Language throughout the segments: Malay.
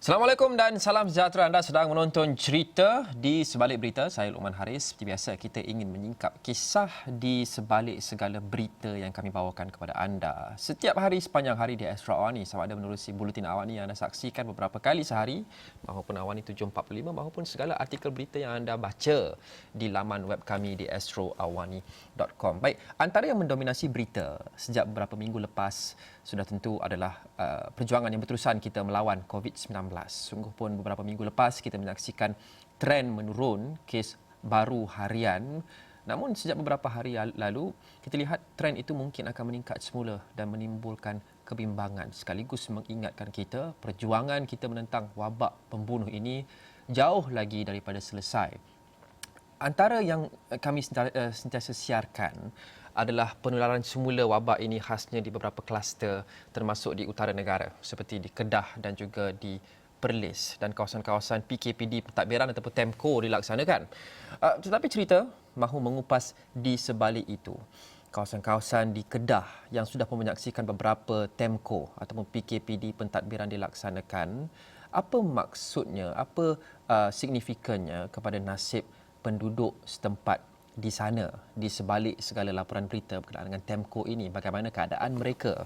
Assalamualaikum dan salam sejahtera. Anda sedang menonton Cerita di Sebalik Berita. Saya Luqman Haris. Seperti biasa, kita ingin menyingkap kisah di sebalik segala berita yang kami bawakan kepada anda. Setiap hari sepanjang hari di Astro Awani, sama ada menerusi buletin Awani yang anda saksikan beberapa kali sehari, maupun Awani 745, maupun segala artikel berita yang anda baca di laman web kami di astroawani.com. Baik, antara yang mendominasi berita sejak beberapa minggu lepas sudah tentu adalah perjuangan yang berterusan kita melawan COVID-19. Sungguh pun beberapa minggu lepas kita menyaksikan tren menurun kes baru harian. Namun sejak beberapa hari lalu kita lihat tren itu mungkin akan meningkat semula dan menimbulkan kebimbangan, sekaligus mengingatkan kita perjuangan kita menentang wabak pembunuh ini jauh lagi daripada selesai. Antara yang kami sentiasa siarkan adalah penularan semula wabak ini khasnya di beberapa kluster termasuk di utara negara seperti di Kedah dan juga di Perlis dan kawasan-kawasan PKPD pentadbiran ataupun TEMCO dilaksanakan. Tetapi cerita mahu mengupas di sebalik itu. Kawasan-kawasan di Kedah yang sudah pun menyaksikan beberapa TEMCO ataupun PKPD pentadbiran dilaksanakan, apa maksudnya, apa signifikannya kepada nasib penduduk setempat di sana, di sebalik segala laporan berita berkenaan dengan TEMCO ini, bagaimana keadaan mereka.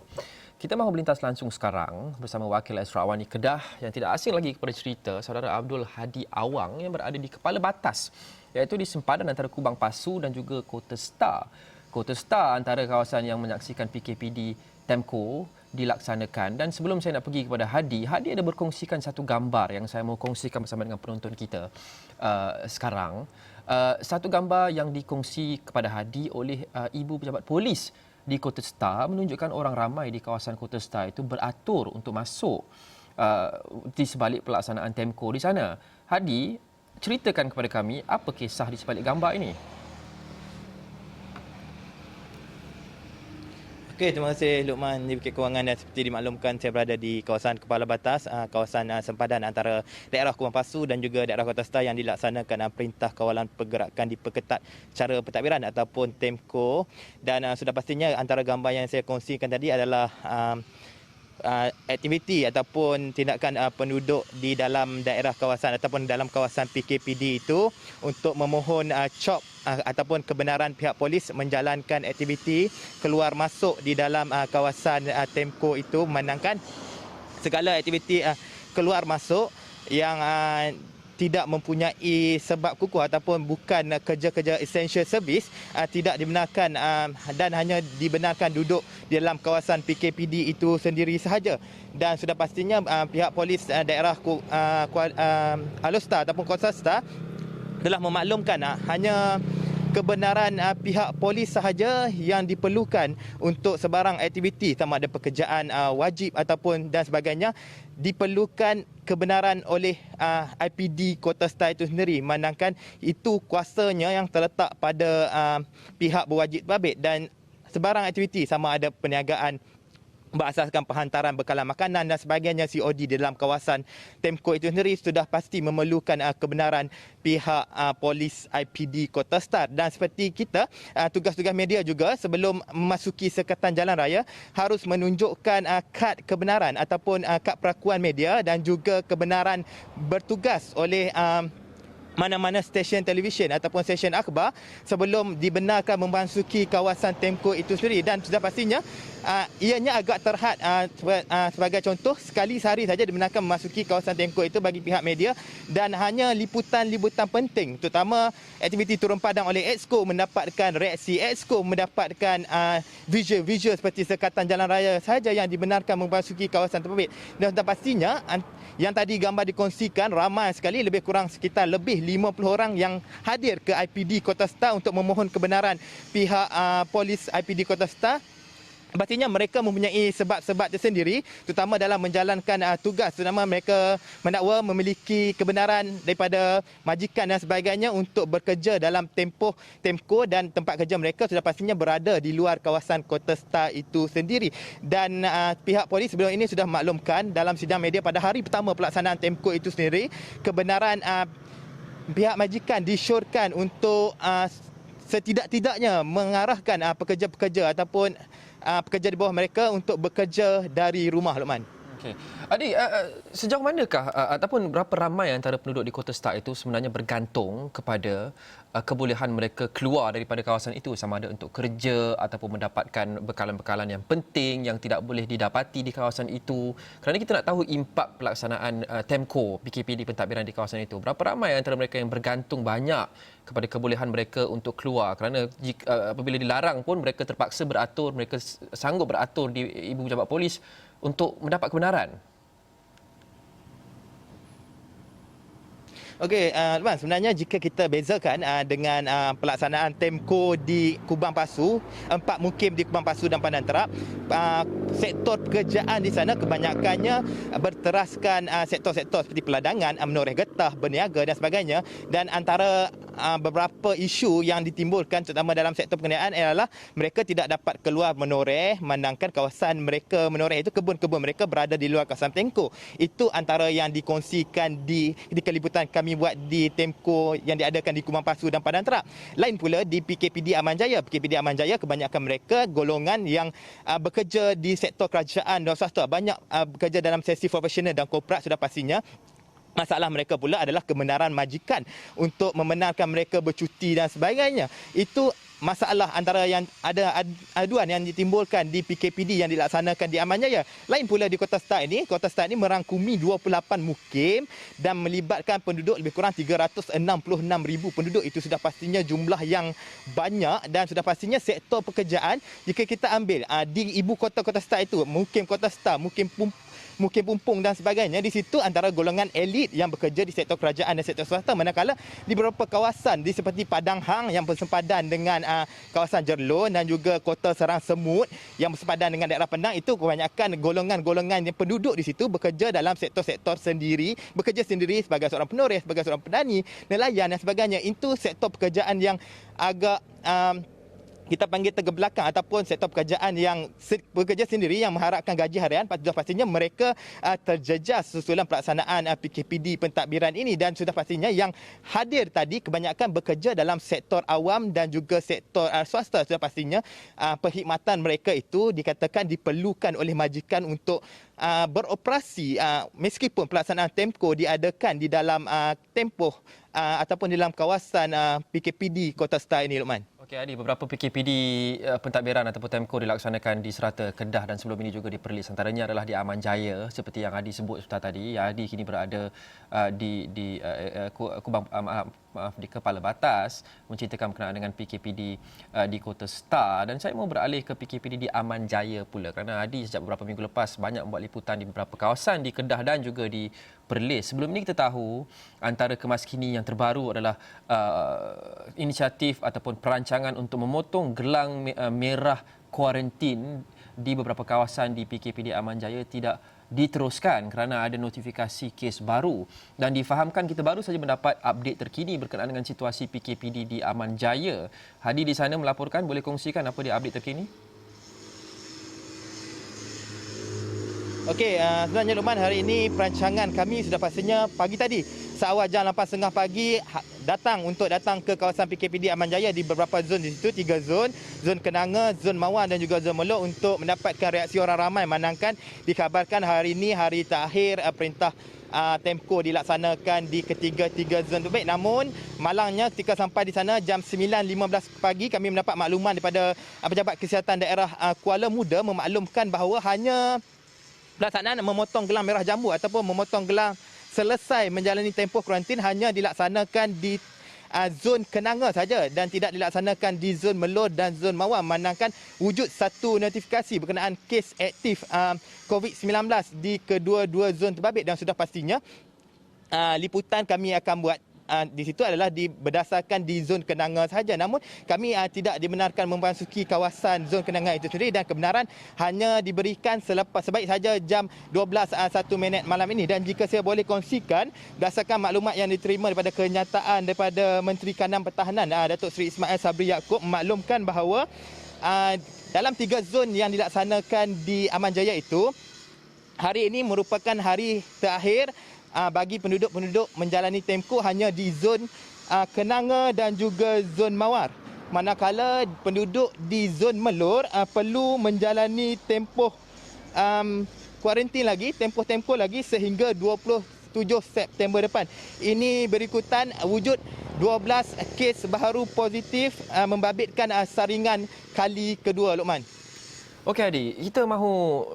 Kita mahu melintas langsung sekarang bersama Wakil Astro Awani Kedah yang tidak asing lagi kepada cerita, Saudara Abdul Hadi Awang yang berada di kepala batas, iaitu di sempadan antara Kubang Pasu dan juga Kota Star. Kota Star antara kawasan yang menyaksikan PKPD TEMCO dilaksanakan. Dan sebelum saya nak pergi kepada Hadi ada berkongsikan satu gambar yang saya mahu kongsikan bersama dengan penonton kita sekarang. Satu gambar yang dikongsi kepada Hadi oleh ibu pejabat polis di Kota Star menunjukkan orang ramai di kawasan Kota Star itu beratur untuk masuk di sebalik pelaksanaan TEMCO di sana. Hadi, ceritakan kepada kami apa kisah di sebalik gambar ini. Okey, terima kasih Luqman di Bukit Kewangan, dan seperti dimaklumkan saya berada di kawasan kepala batas, kawasan sempadan antara daerah Kubang Pasu dan juga daerah Kota Star yang dilaksanakan perintah kawalan pergerakan diperketat secara pentadbiran ataupun TEMCO. Dan sudah pastinya antara gambar yang saya kongsikan tadi adalah aktiviti ataupun tindakan penduduk di dalam daerah kawasan ataupun dalam kawasan PKPD itu untuk memohon COP ataupun kebenaran pihak polis menjalankan aktiviti keluar masuk di dalam kawasan TEMCO itu, memandangkan segala aktiviti keluar masuk yang tidak mempunyai sebab kukuh ataupun bukan kerja-kerja essential service tidak dibenarkan dan hanya dibenarkan duduk di dalam kawasan PKPD itu sendiri sahaja. Dan sudah pastinya pihak polis daerah Alor ataupun Kota Star telah memaklumkan hanya kebenaran pihak polis sahaja yang diperlukan untuk sebarang aktiviti sama ada pekerjaan wajib ataupun dan sebagainya. Diperlukan kebenaran oleh IPD Kota Star itu sendiri, memandangkan itu kuasanya yang terletak pada pihak berwajib terbabit, dan sebarang aktiviti sama ada perniagaan berasaskan penghantaran bekalan makanan dan sebagainya COD di dalam kawasan TEMCO itu sendiri sudah pasti memerlukan kebenaran pihak polis IPD Kota Star. Dan seperti kita, tugas-tugas media juga sebelum memasuki sekatan jalan raya harus menunjukkan kad kebenaran ataupun kad perakuan media dan juga kebenaran bertugas oleh mana-mana stesen televisyen ataupun stesen akhbar sebelum dibenarkan memasuki kawasan TEMCO itu sendiri. Dan sudah pastinya ianya agak terhad, sebagai contoh, sekali sehari saja dibenarkan memasuki kawasan TEMCO itu bagi pihak media, dan hanya liputan-liputan penting terutama aktiviti turun padang oleh Exco mendapatkan reaksi, Exco mendapatkan visual seperti sekatan jalan raya sahaja yang dibenarkan memasuki kawasan terbabit. Dan sudah pastinya yang tadi gambar dikongsikan, ramai sekali, lebih kurang sekitar lebih 50 orang yang hadir ke IPD Kota Star untuk memohon kebenaran pihak polis IPD Kota Star. Pastinya mereka mempunyai sebab-sebab tersendiri terutama dalam menjalankan tugas, terutama mereka mendakwa memiliki kebenaran daripada majikan dan sebagainya untuk bekerja dalam TEMCO, dan tempat kerja mereka sudah pastinya berada di luar kawasan Kota Star itu sendiri. Dan pihak polis sebelum ini sudah maklumkan dalam sidang media pada hari pertama pelaksanaan TEMCO itu sendiri, kebenaran pihak majikan disyorkan untuk setidak-tidaknya mengarahkan pekerja-pekerja ataupun pekerja di bawah mereka untuk bekerja dari rumah, Luqman. Okey. Adi, sejauh manakah ataupun berapa ramai antara penduduk di Kota Stark itu sebenarnya bergantung kepada kebolehan mereka keluar daripada kawasan itu, sama ada untuk kerja ataupun mendapatkan bekalan-bekalan yang penting yang tidak boleh didapati di kawasan itu. Kerana kita nak tahu impak pelaksanaan TEMCO PKPD pentadbiran di kawasan itu. Berapa ramai antara mereka yang bergantung banyak kepada kebolehan mereka untuk keluar, kerana apabila dilarang pun mereka terpaksa beratur, mereka sanggup beratur di ibu pejabat polis untuk mendapat kebenaran. Okey, Luan, sebenarnya jika kita bezakan dengan pelaksanaan TEMCO di Kubang Pasu, 4 mukim di Kubang Pasu dan Padang Terap, sektor pekerjaan di sana kebanyakannya berteraskan sektor-sektor seperti peladangan, menoreh getah, berniaga dan sebagainya, dan antara beberapa isu yang ditimbulkan terutama dalam sektor perniagaan ialah mereka tidak dapat keluar menoreh, manangkan kawasan mereka menoreh itu kebun-kebun mereka berada di luar kawasan TEMCO. Itu antara yang dikongsikan di keliputan kami buat di TEMCO yang diadakan di Kubang Pasu dan Padang Terap. Lain pula di PKPD Aman Jaya. PKPD Aman Jaya kebanyakan mereka golongan yang bekerja di sektor kerajaan dan swasta, banyak bekerja dalam sesi profesional dan korporat sudah pastinya. Masalah mereka pula adalah kebenaran majikan untuk membenarkan mereka bercuti dan sebagainya. Itu masalah antara yang ada aduan yang ditimbulkan di PKPD yang dilaksanakan di Aman Jaya. Lain pula di Kota Stark ini merangkumi 28 mukim dan melibatkan penduduk lebih kurang 366,000 penduduk. Itu sudah pastinya jumlah yang banyak, dan sudah pastinya sektor pekerjaan jika kita ambil di ibu kota Kota Stark itu, mukim Kota Stark, mukim Pumpung dan sebagainya, di situ antara golongan elit yang bekerja di sektor kerajaan dan sektor swasta, manakala di beberapa kawasan di seperti Padang Hang yang bersempadan dengan kawasan Jerlon dan juga Kota Serang Semut yang bersempadan dengan daerah Penang, itu kebanyakan golongan-golongan yang penduduk di situ bekerja dalam sektor-sektor sendiri, bekerja sendiri sebagai seorang penoreh, sebagai seorang petani, nelayan dan sebagainya. Itu sektor pekerjaan yang agak kita panggil tergebelakang, ataupun sektor pekerjaan yang bekerja sendiri yang mengharapkan gaji harian. Sudah pastinya mereka terjejas susulan pelaksanaan PKPD pentadbiran ini, dan sudah pastinya yang hadir tadi kebanyakan bekerja dalam sektor awam dan juga sektor swasta. Sudah pastinya perkhidmatan mereka itu dikatakan diperlukan oleh majikan untuk beroperasi, meskipun pelaksanaan TEMCO diadakan di dalam tempoh ataupun di dalam kawasan PKPD Kota Stark ini, Luqman. Okey Adi, beberapa PKPD pentadbiran ataupun TEMCO dilaksanakan di serata Kedah dan sebelum ini juga di Perlis. Antaranya adalah di Aman Jaya seperti yang Adi sebut sebentar tadi. Adi kini berada di Kubang, di Kepala Batas, menceritakan berkenaan dengan PKPD di Kota Stark, dan saya mau beralih ke PKPD di Aman Jaya pula, kerana Adi sejak beberapa minggu lepas banyak membuat liputan di beberapa kawasan di Kedah dan juga di Perlis. Sebelum ini kita tahu antara kemas kini yang terbaru adalah inisiatif ataupun perancangan untuk memotong gelang merah kuarantin di beberapa kawasan di PKPD Aman Jaya tidak diteruskan kerana ada notifikasi kes baru, dan difahamkan kita baru saja mendapat update terkini berkenaan dengan situasi PKPD di Aman Jaya. Hadi di sana melaporkan, boleh kongsikan apa dia update terkini? Okey, sebenarnya Luqman, hari ini perancangan kami sudah pastinya pagi tadi seawal jam 8.30 pagi datang ke kawasan PKPD Aman Jaya di beberapa zon di situ, 3 zon, zon Kenanga, zon Mawar dan juga zon Meluk, untuk mendapatkan reaksi orang ramai, manangkan dikabarkan hari ini hari terakhir perintah TEMCO dilaksanakan di ketiga-tiga zon tersebut. Namun malangnya ketika sampai di sana jam 9.15 pagi, kami mendapat makluman daripada pejabat kesihatan daerah Kuala Muda memaklumkan bahawa hanya pelaksanaan memotong gelang merah jambu ataupun memotong gelang selesai menjalani tempoh kuarantin hanya dilaksanakan di zon Kenanga saja dan tidak dilaksanakan di zon Melur dan zon Mawar, manangkan wujud satu notifikasi berkenaan kes aktif COVID-19 di kedua-dua zon terbabit. Dan sudah pastinya liputan kami akan buat di situ adalah berdasarkan di zon Kenanga sahaja. Namun kami tidak dibenarkan memasuki kawasan zon Kenanga itu sendiri, dan kebenaran hanya diberikan sebaik saja jam 12.01 malam ini. Dan jika saya boleh kongsikan, berdasarkan maklumat yang diterima daripada kenyataan daripada Menteri Kanan Pertahanan Datuk Seri Ismail Sabri Yaakob, memaklumkan bahawa dalam 3 zon yang dilaksanakan di Aman Jaya itu, hari ini merupakan hari terakhir bagi penduduk-penduduk menjalani TEMCO hanya di zon Kenanga dan juga zon Mawar. Manakala penduduk di zon Melur perlu menjalani tempoh kuarantin lagi, tempoh-tempoh lagi sehingga 27 September depan. Ini berikutan wujud 12 kes baru positif membabitkan saringan kali kedua, Luqman. Okey Adi, kita mahu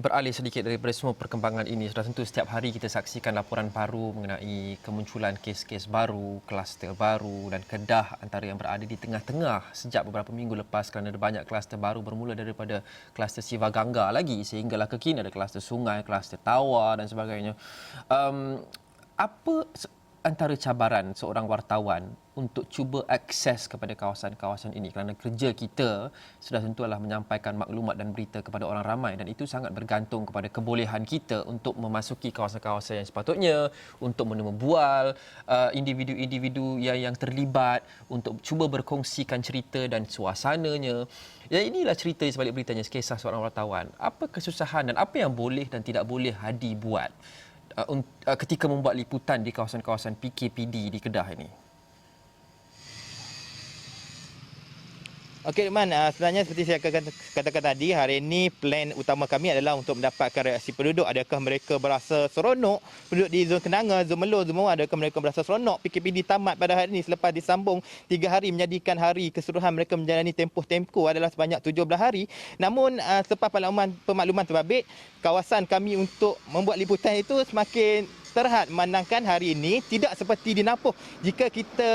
beralih sedikit daripada semua perkembangan ini. Sudah tentu setiap hari kita saksikan laporan baru mengenai kemunculan kes-kes baru, kluster baru dan Kedah antara yang berada di tengah-tengah sejak beberapa minggu lepas kerana ada banyak kluster baru bermula daripada kluster Siva Gangga lagi sehinggalah kekini ada kluster sungai, kluster tawa dan sebagainya. Apa antara cabaran seorang wartawan untuk cuba akses kepada kawasan-kawasan ini kerana kerja kita sudah tentu adalah menyampaikan maklumat dan berita kepada orang ramai dan itu sangat bergantung kepada kebolehan kita untuk memasuki kawasan-kawasan yang sepatutnya, untuk membual individu-individu yang terlibat, untuk cuba berkongsikan cerita dan suasananya. Ya, inilah cerita di sebalik beritanya, kisah seorang wartawan. Apa kesusahan dan apa yang boleh dan tidak boleh Hadi buat ketika membuat liputan di kawasan-kawasan PKPD di Kedah ini? Okey, Luqman, sebenarnya seperti saya katakan tadi, hari ini plan utama kami adalah untuk mendapatkan reaksi penduduk. Adakah mereka berasa seronok penduduk di Zon Kenanga, Zon Melo, semua adakah mereka berasa seronok PKPD tamat pada hari ini selepas disambung 3 hari menjadikan hari keseluruhan mereka menjalani tempoh adalah sebanyak 17 hari. Namun selepas pemakluman terbabit, kawasan kami untuk membuat liputan itu semakin terhad memandangkan hari ini tidak seperti di Napoh. Jika kita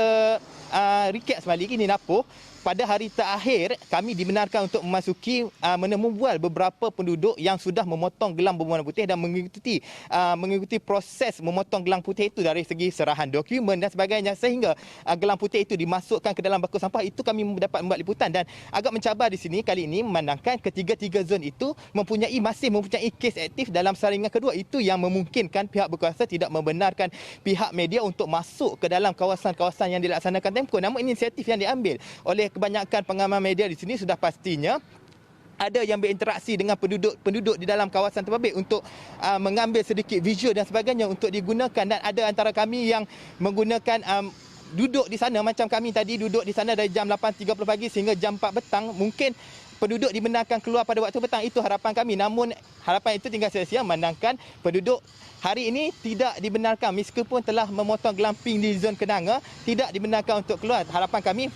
recap sebalik ini Napoh, pada hari terakhir kami dibenarkan untuk memasuki membual beberapa penduduk yang sudah memotong gelang berwarna putih dan mengikuti proses memotong gelang putih itu dari segi serahan dokumen dan sebagainya sehingga gelang putih itu dimasukkan ke dalam bako sampah. Itu kami dapat membuat liputan dan agak mencabar di sini kali ini memandangkan ketiga-tiga zon itu masih mempunyai kes aktif dalam saringan kedua. Itu yang memungkinkan pihak berkuasa tidak membenarkan pihak media untuk masuk ke dalam kawasan-kawasan yang dilaksanakan tempoh. Namun inisiatif yang diambil oleh kebanyakan pengamal media di sini sudah pastinya ada yang berinteraksi dengan penduduk di dalam kawasan terbabit untuk mengambil sedikit visual dan sebagainya untuk digunakan, dan ada antara kami yang menggunakan duduk di sana macam kami tadi duduk di sana dari jam 8.30 pagi sehingga jam 4 petang. Mungkin penduduk dibenarkan keluar pada waktu petang, itu harapan kami. Namun harapan itu tinggal sia-sia memandangkan penduduk hari ini tidak dibenarkan meskipun telah memotong gelang pink di Zon Kenanga, tidak dibenarkan untuk keluar. Harapan kami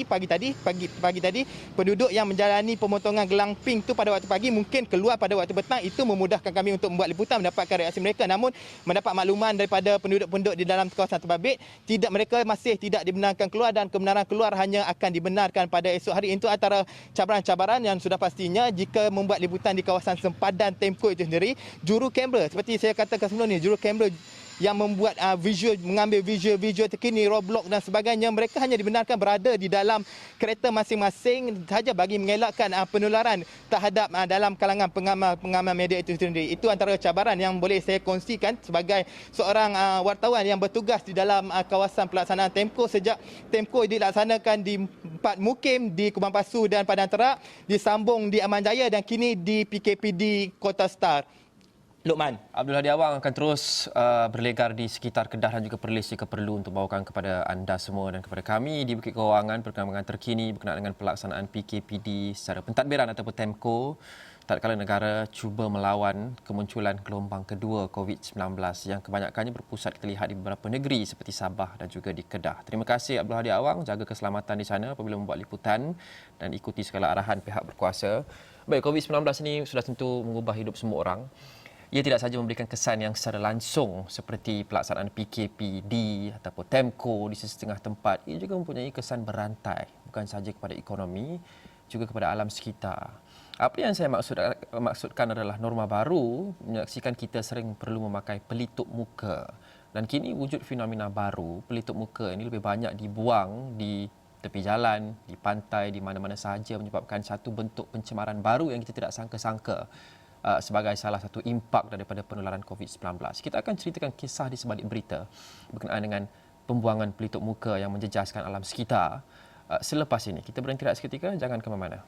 pagi tadi penduduk yang menjalani pemotongan gelang pink itu pada waktu pagi mungkin keluar pada waktu petang. Itu memudahkan kami untuk membuat liputan, mendapatkan reaksi mereka. Namun mendapat makluman daripada penduduk-penduduk di dalam kawasan terbabit, mereka masih tidak dibenarkan keluar dan kebenaran keluar hanya akan dibenarkan pada esok hari. Itu antara cabaran-cabaran yang sudah pastinya jika membuat liputan di kawasan sempadan Temco itu sendiri. Juru kamera seperti saya katakan sebelum ni, juru kamera yang membuat mengambil visual terkini, roadblock dan sebagainya, mereka hanya dibenarkan berada di dalam kereta masing-masing sahaja bagi mengelakkan penularan terhadap dalam kalangan pengamal media itu sendiri. Itu antara cabaran yang boleh saya kongsikan sebagai seorang wartawan yang bertugas di dalam kawasan pelaksanaan Temco sejak Temco dilaksanakan di 4 mukim di Kubang Pasu dan Padang Terak, disambung di Aman Jaya dan kini di PKPD Kota Star. Luqman. Abdul Hadi Awang akan terus berlegar di sekitar Kedah dan juga Perlis jika perlu untuk bawakan kepada anda semua dan kepada kami di Bukit Kewangan perkembangan terkini berkenaan dengan pelaksanaan PKPD secara pentadbiran ataupun Temco tatkala negara cuba melawan kemunculan gelombang kedua COVID-19 yang kebanyakannya berpusat kita lihat di beberapa negeri seperti Sabah dan juga di Kedah. Terima kasih Abdul Hadi Awang, jaga keselamatan di sana apabila membuat liputan dan ikuti segala arahan pihak berkuasa. Baik, COVID-19 ini sudah tentu mengubah hidup semua orang. Ia tidak sahaja memberikan kesan yang secara langsung seperti pelaksanaan PKPD ataupun Temco di setengah tempat, ia juga mempunyai kesan berantai bukan sahaja kepada ekonomi, juga kepada alam sekitar. Apa yang saya maksudkan adalah norma baru menyaksikan kita sering perlu memakai pelitup muka. Dan kini wujud fenomena baru, pelitup muka ini lebih banyak dibuang di tepi jalan, di pantai, di mana-mana sahaja menyebabkan satu bentuk pencemaran baru yang kita tidak sangka-sangka sebagai salah satu impak daripada penularan COVID-19. Kita akan ceritakan kisah di sebalik berita berkenaan dengan pembuangan pelitup muka yang menjejaskan alam sekitar. Selepas ini, kita berhenti seketika, jangan ke mana-mana.